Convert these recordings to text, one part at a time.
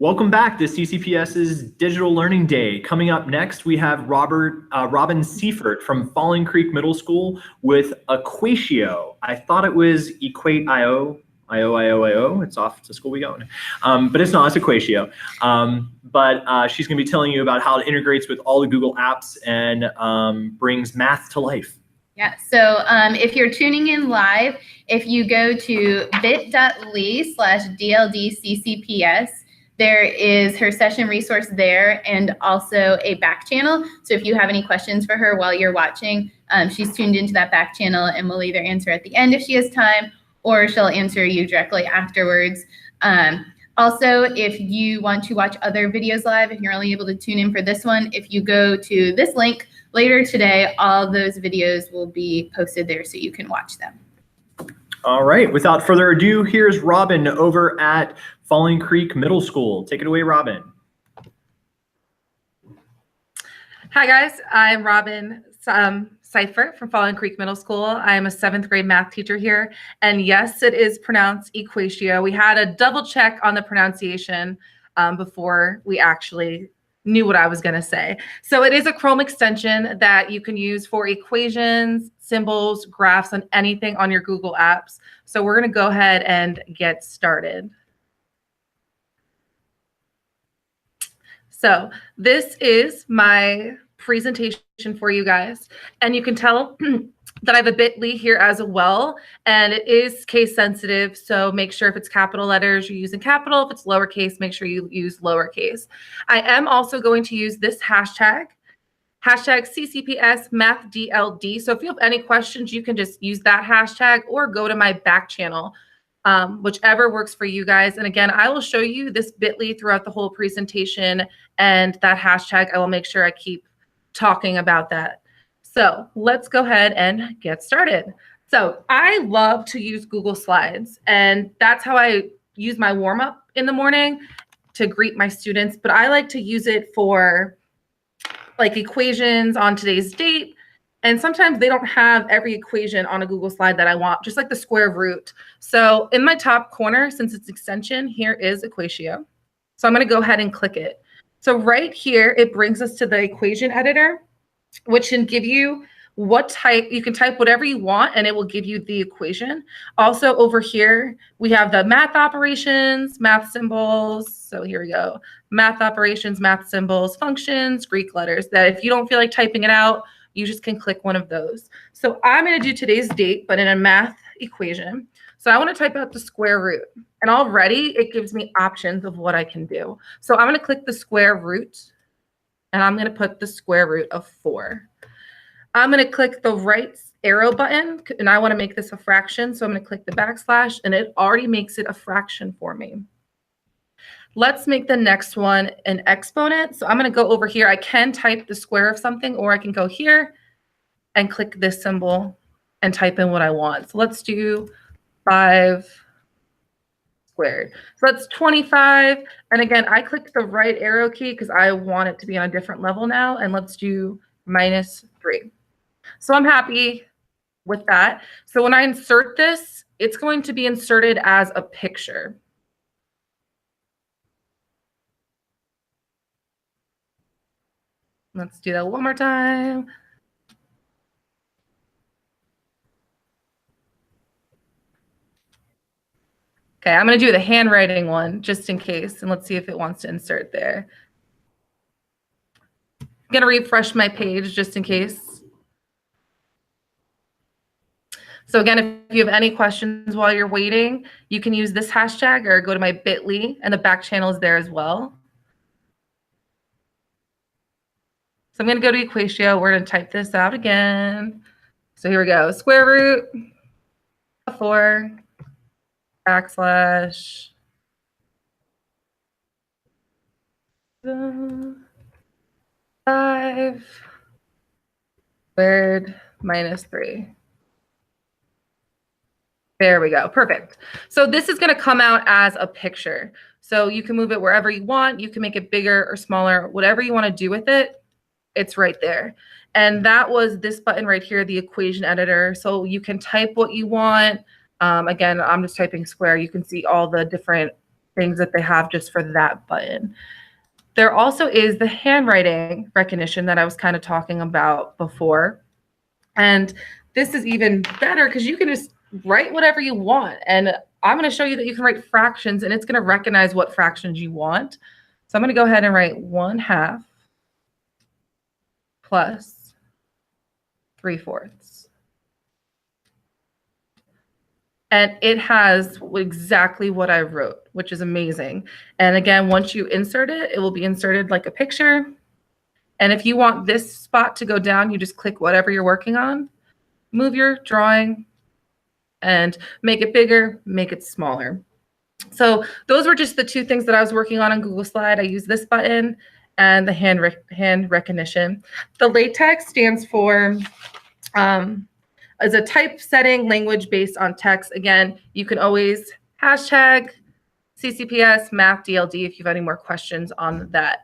Welcome back to CCPS's Digital Learning Day. Coming up next, we have Robin Seifert from Falling Creek Middle School with EquatIO. I thought it was EquatIO. It's off to school we go. But it's not, it's EquatIO. But she's gonna be telling you about how it integrates with all the Google apps and brings math to life. Yeah, so if you're tuning in live, if you go to bit.ly/DLDCCPS, there is her session resource there and also a back channel. So if you have any questions for her while you're watching, she's tuned into that back channel and will either answer at the end if she has time, or she'll answer you directly afterwards. Also, if you want to watch other videos live, if you're only able to tune in for this one, if you go to this link later today, all those videos will be posted there so you can watch them. All right, without further ado, here's Robin over at Falling Creek Middle School. Take it away, Robin. Hi guys, I'm Robin Seifert from Falling Creek Middle School. I am a 7th grade math teacher here, and yes, it is pronounced EquatIO. We had a double check on the pronunciation before we actually knew what I was going to say. So it is a Chrome extension that you can use for equations, symbols, graphs, and anything on your Google apps. So we're going to go ahead and get started. So this is my presentation for you guys, and you can tell that I have a bit.ly here as well, and it is case sensitive, so make sure if it's capital letters, you're using capital. If it's lowercase, make sure you use lowercase. I am also going to use this hashtag CCPS MathDLD. So if you have any questions, you can just use that hashtag or go to my back channel, whichever works for you guys. And again, I will show you this bit.ly throughout the whole presentation, and that hashtag, I will make sure I keep talking about that. So let's go ahead and get started. So I love to use Google Slides, and that's how I use my warm-up in the morning to greet my students. But I like to use it for like equations on today's date. And sometimes they don't have every equation on a Google slide that I want, just like the square root. So in my top corner, since it's extension, here is EquatIO. So I'm going to go ahead and click it. So right here, it brings us to the equation editor, which can give you what type. You can type whatever you want, and it will give you the equation. Also over here, we have the math operations, math symbols. So here we go. Math operations, math symbols, functions, Greek letters, that if you don't feel like typing it out, you just can click one of those. So I'm going to do today's date, but in a math equation. So I want to type out the square root, and already it gives me options of what I can do. So I'm going to click the square root, and I'm going to put the square root of 4. I'm going to click the right arrow button, and I want to make this a fraction. So I'm going to click the backslash, and it already makes it a fraction for me. Let's make the next one an exponent. So I'm going to go over here. I can type the square of something, or I can go here and click this symbol and type in what I want. So let's do 5 squared. So that's 25. And again, I clicked the right arrow key because I want it to be on a different level now. And let's do -3. So I'm happy with that. So when I insert this, it's going to be inserted as a picture. Let's do that one more time. Okay, I'm going to do the handwriting one just in case, and let's see if it wants to insert there. I'm going to refresh my page just in case. So again, if you have any questions while you're waiting, you can use this hashtag or go to my bit.ly, and the back channel is there as well. So I'm going to go to EquatIO. We're going to type this out again. So here we go. Square root of 4 backslash 5 squared -3. There we go. Perfect. So this is going to come out as a picture. So you can move it wherever you want. You can make it bigger or smaller, whatever you want to do with it. It's right there. And that was this button right here, the equation editor. So you can type what you want. Again, I'm just typing square. You can see all the different things that they have just for that button. There also is the handwriting recognition that I was kind of talking about before. And this is even better because you can just write whatever you want. And I'm going to show you that you can write fractions, and it's going to recognize what fractions you want. So I'm going to go ahead and write 1/2 plus 3/4. And it has exactly what I wrote, which is amazing. And again, once you insert it, it will be inserted like a picture. And if you want this spot to go down, you just click whatever you're working on, move your drawing, and make it bigger, make it smaller. So those were just the two things that I was working on Google Slide. I use this button and the hand recognition. The LaTeX stands for as a typesetting language based on text. Again, you can always hashtag CCPS Math DLD if you have any more questions on that.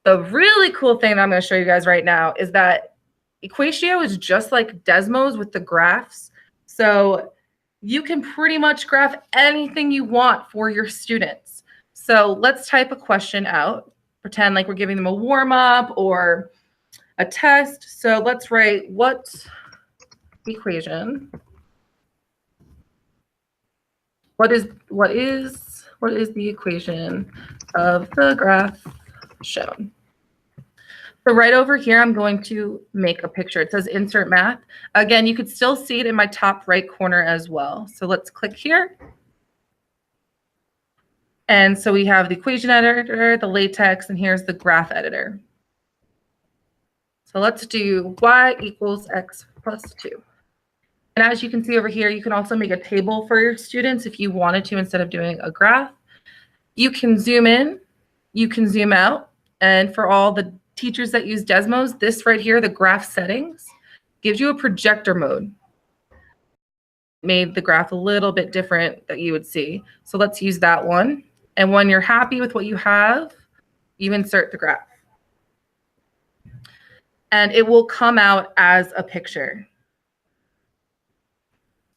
The really cool thing that I'm going to show you guys right now is that EquatIO is just like Desmos with the graphs. So you can pretty much graph anything you want for your students. So let's type a question out. Pretend like we're giving them a warm-up or a test. So let's write what equation. What is the equation of the graph shown? So right over here, I'm going to make a picture. It says insert math. Again, you could still see it in my top right corner as well. So let's click here. And so we have the equation editor, the LaTeX, and here's the graph editor. So let's do y equals x plus 2. And as you can see over here, you can also make a table for your students if you wanted to instead of doing a graph. You can zoom in, you can zoom out, and for all the teachers that use Desmos, this right here, the graph settings, gives you a projector mode. Made the graph a little bit different that you would see. So let's use that one. And when you're happy with what you have, you insert the graph. And it will come out as a picture.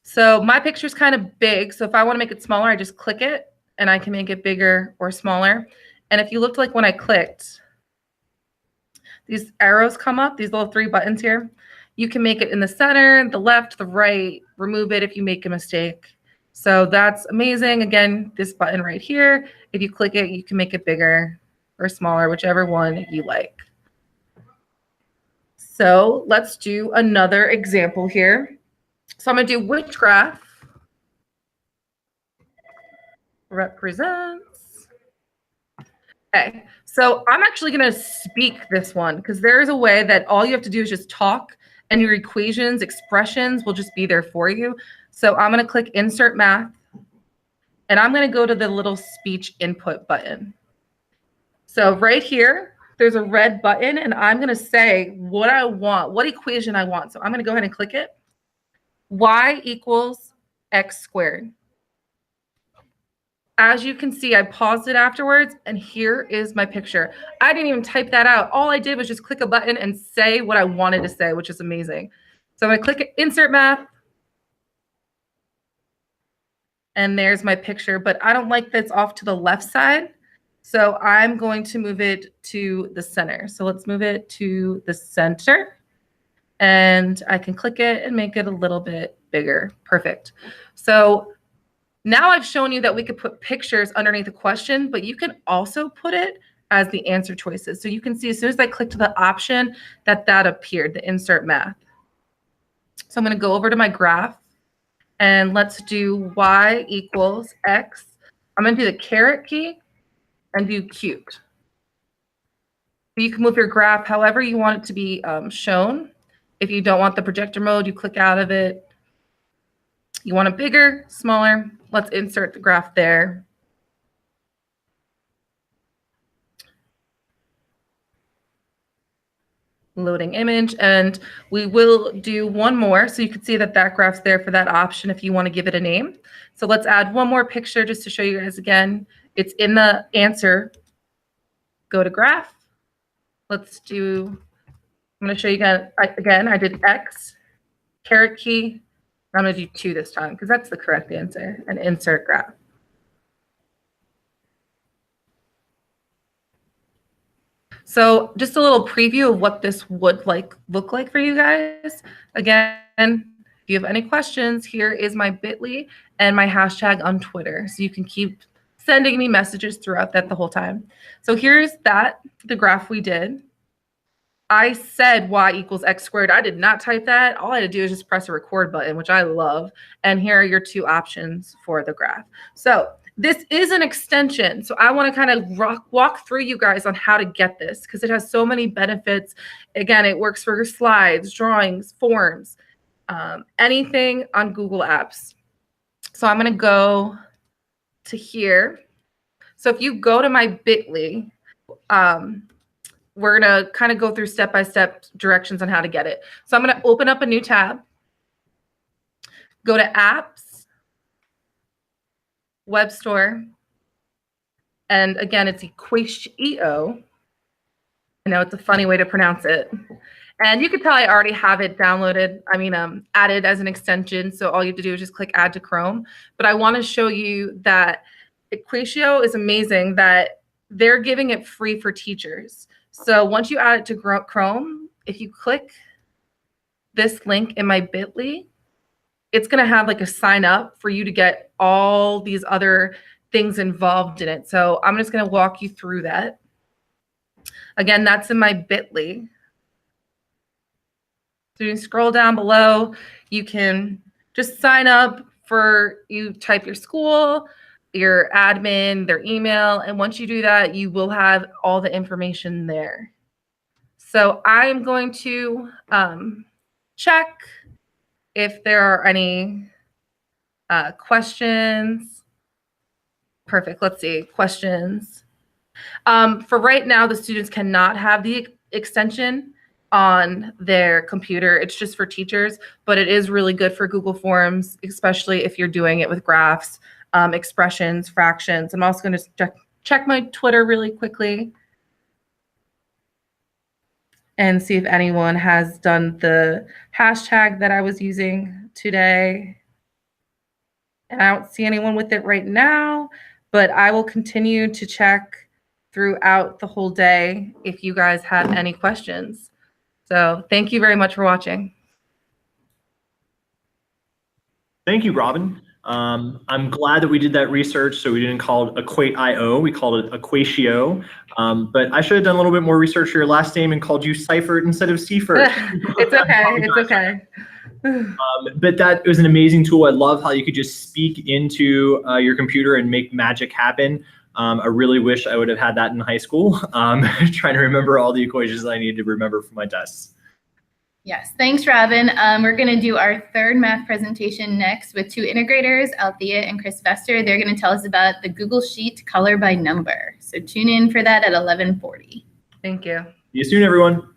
So my picture is kind of big. So if I want to make it smaller, I just click it and I can make it bigger or smaller. And if you looked like when I clicked, these arrows come up, these little 3 buttons here. You can make it in the center, the left, the right, remove it if you make a mistake. So that's amazing. Again, this button right here, if you click it, you can make it bigger or smaller, whichever one you like. So let's do another example here. So I'm going to do which graph represents. Okay, so I'm actually going to speak this one because there is a way that all you have to do is just talk and your equations, expressions will just be there for you. So I'm going to click Insert Math, and I'm going to go to the little speech input button. So right here, there's a red button, and I'm going to say what I want, what equation I want. So I'm going to go ahead and click it. Y equals x squared. As you can see, I paused it afterwards, and here is my picture. I didn't even type that out. All I did was just click a button and say what I wanted to say, which is amazing. So I'm going to click Insert Math, and there's my picture, but I don't like that it's off to the left side, so I'm going to move it to the center. So let's move it to the center, and I can click it and make it a little bit bigger. Perfect. So now I've shown you that we could put pictures underneath the question, but you can also put it as the answer choices. So you can see as soon as I clicked the option that appeared, the Insert Math. So I'm going to go over to my graph, and let's do y equals x. I'm going to do the caret key and do cubed. You can move your graph however you want it to be shown. If you don't want the projector mode, you click out of it. You want it bigger, smaller. Let's insert the graph there. Loading image, and we will do one more so you can see that graph's there for that option if you want to give it a name. So let's add one more picture just to show you guys again. It's in the answer. Go to graph. Let's do, I'm going to show you again, I did X, caret key. I'm going to do 2 this time because that's the correct answer, and insert graph. So just a little preview of what this would look like for you guys. Again, if you have any questions, here is my bit.ly and my hashtag on Twitter. So you can keep sending me messages throughout that the whole time. So here's the graph we did. I said y equals x squared. I did not type that. All I had to do is just press a record button, which I love. And here are your two options for the graph. So this is an extension. So I want to kind of walk through you guys on how to get this because it has so many benefits. Again, it works for slides, drawings, forms, anything on Google Apps. So I'm going to go to here. So if you go to my bit.ly, we're going to kind of go through step-by-step directions on how to get it. So I'm going to open up a new tab, go to apps, web store, and again, it's EquatIO. I know it's a funny way to pronounce it. And you can tell I already have it downloaded, added as an extension. So all you have to do is just click add to Chrome. But I want to show you that EquatIO is amazing that they're giving it free for teachers. So once you add it to Chrome, if you click this link in my bit.ly, it's going to have like a sign up for you to get all these other things involved in it. So I'm just going to walk you through that. Again, that's in my bit.ly. So you scroll down below, you can just sign up you type your school, your admin, their email, and once you do that, you will have all the information there. So I'm going to check if there are any questions. Perfect. Let's see. Questions. For right now, the students cannot have the extension on their computer. It's just for teachers, but it is really good for Google Forms, especially if you're doing it with graphs, expressions, fractions. I'm also going to check my Twitter really quickly and see if anyone has done the hashtag that I was using today. And I don't see anyone with it right now, but I will continue to check throughout the whole day if you guys have any questions. So thank you very much for watching. Thank you, Robin. I'm glad that we did that research, so we didn't call it EquatIO, we called it EquatIO. But I should have done a little bit more research for your last name and called you Seifert instead of Seifert. It's okay, it's okay. But that was an amazing tool. I love how you could just speak into your computer and make magic happen. I really wish I would have had that in high school, trying to remember all the equations I needed to remember for my tests. Yes, thanks, Robin. We're going to do our third math presentation next with two integrators, Althea and Chris Vester. They're going to tell us about the Google Sheet color by number. So tune in for that at 11:40. Thank you. See you soon, everyone.